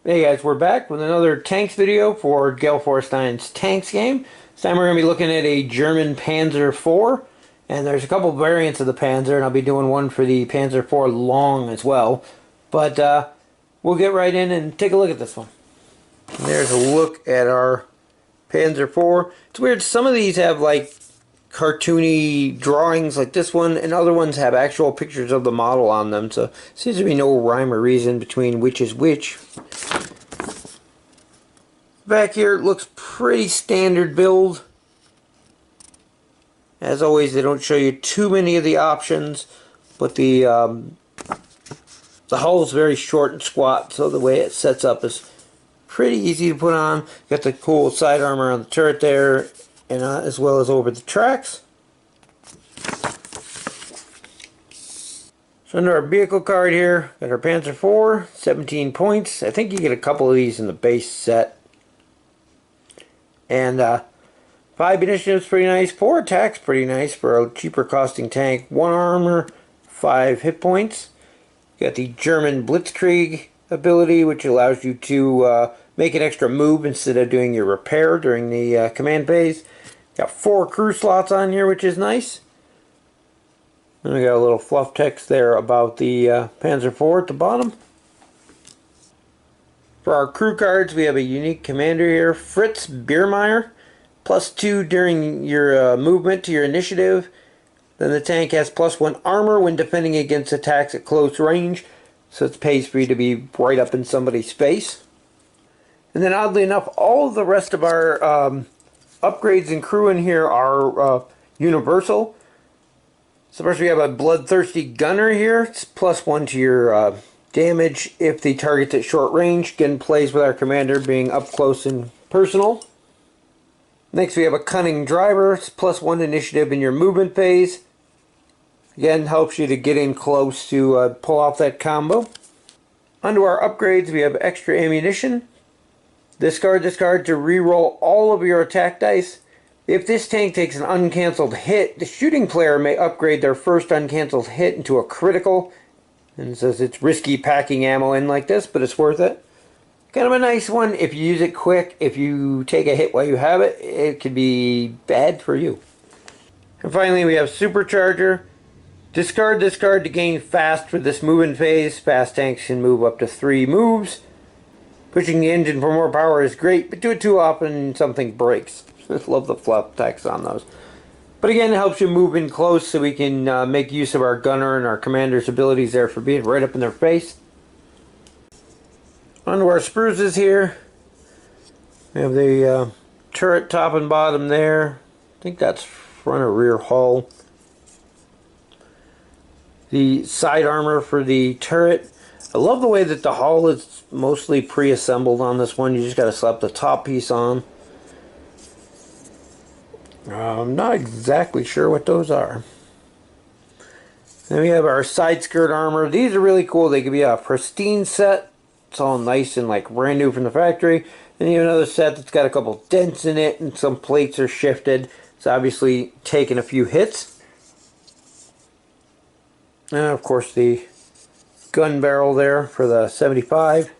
Hey guys, we're back with another tanks video for Gale Force 9's tanks game. This time we're going to be looking at a German Panzer IV, and there's a couple variants of the Panzer, and I'll be doing one for the Panzer IV Long as well. But we'll get right in and take a look at this one. And there's a look at our Panzer IV. It's weird, some of these have like cartoony drawings like this one, and other ones have actual pictures of the model on them, so seems to be no rhyme or reason between which is which. Back here it looks pretty standard build. As always, they don't show you too many of the options, but the hull is very short and squat, so the way it sets up is pretty easy to put on. Got the cool side armor on the turret there, and as well as over the tracks. So under our vehicle card here, got our Panzer IV, 17 points. I think you get a couple of these in the base set. And 5 initiatives pretty nice, 4 attacks pretty nice for a cheaper costing tank, 1 armor, 5 hit points. Got the German Blitzkrieg ability, which allows you to make an extra move instead of doing your repair during the command phase. Got 4 crew slots on here, which is nice. And we got a little fluff text there about the Panzer IV at the bottom. For our crew cards, we have a unique commander here, Fritz Biermeyer, +2 during your movement to your initiative. Then the tank has +1 armor when defending against attacks at close range, so it pays for you to be right up in somebody's face. And then oddly enough, all of the rest of our upgrades and crew in here are universal. So first we have a bloodthirsty gunner here. It's +1 to your damage if the target's at short range. Again, plays with our commander being up close and personal. Next we have a cunning driver. It's +1 initiative in your movement phase. Again, helps you to get in close to pull off that combo. Onto our upgrades, we have extra ammunition. Discard to reroll all of your attack dice. If this tank takes an uncancelled hit, the shooting player may upgrade their first uncancelled hit into a critical. And it says it's risky packing ammo in like this, but it's worth it. Kind of a nice one if you use it quick. If you take a hit while you have it, it could be bad for you. And finally we have Supercharger. Discard to gain fast for this movement phase. Fast tanks can move up to 3 moves. Pushing the engine for more power is great, but do it too often and something breaks. Just love the fluff text on those. But again, it helps you move in close so we can make use of our gunner and our commander's abilities there for being right up in their face. Onto our spruces here. We have the turret top and bottom there. I think that's front or rear hull. The side armor for the turret. I love the way that the hull is mostly pre-assembled on this one. You just got to slap the top piece on. I'm not exactly sure what those are. Then we have our side skirt armor. These are really cool. They could be a pristine set. It's all nice and like brand new from the factory. Then you have another set that's got a couple dents in it and some plates are shifted. It's obviously taken a few hits. And of course the gun barrel there for the 75.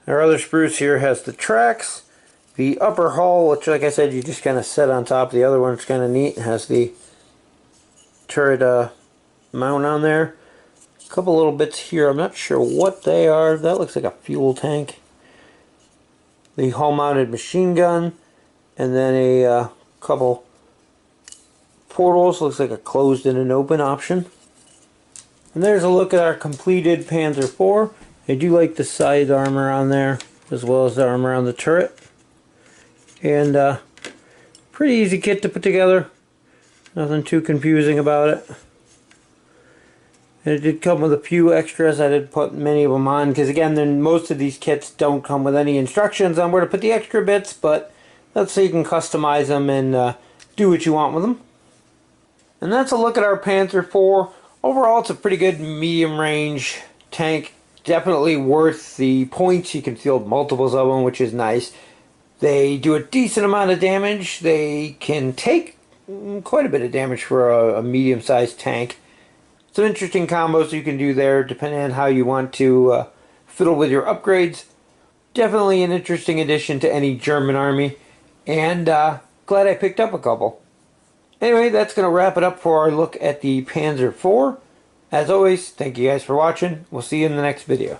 Our other spruce here has the tracks. The upper hull, which like I said, you just kind of set on top. The other one's kind of neat. It has the turret mount on there. A couple little bits here. I'm not sure what they are. That looks like a fuel tank. The hull-mounted machine gun. And then a couple portals. Looks like a closed and an open option. And there's a look at our completed Panzer IV. I do like the side armor on there, as well as the armor on the turret. And pretty easy kit to put together. Nothing too confusing about it. And it did come with a few extras. I did put many of them on because again, then most of these kits don't come with any instructions on where to put the extra bits, but that's so you can customize them and do what you want with them. And that's a look at our Panzer IV. Overall, it's a pretty good medium range tank. Definitely worth the points. You can field multiples of them, which is nice. They do a decent amount of damage. They can take quite a bit of damage for a medium-sized tank. some interesting combos you can do there depending on how you want to fiddle with your upgrades. Definitely an interesting addition to any German army, and glad I picked up a couple. Anyway, that's going to wrap it up for our look at the Panzer IV. As always, thank you guys for watching. We'll see you in the next video.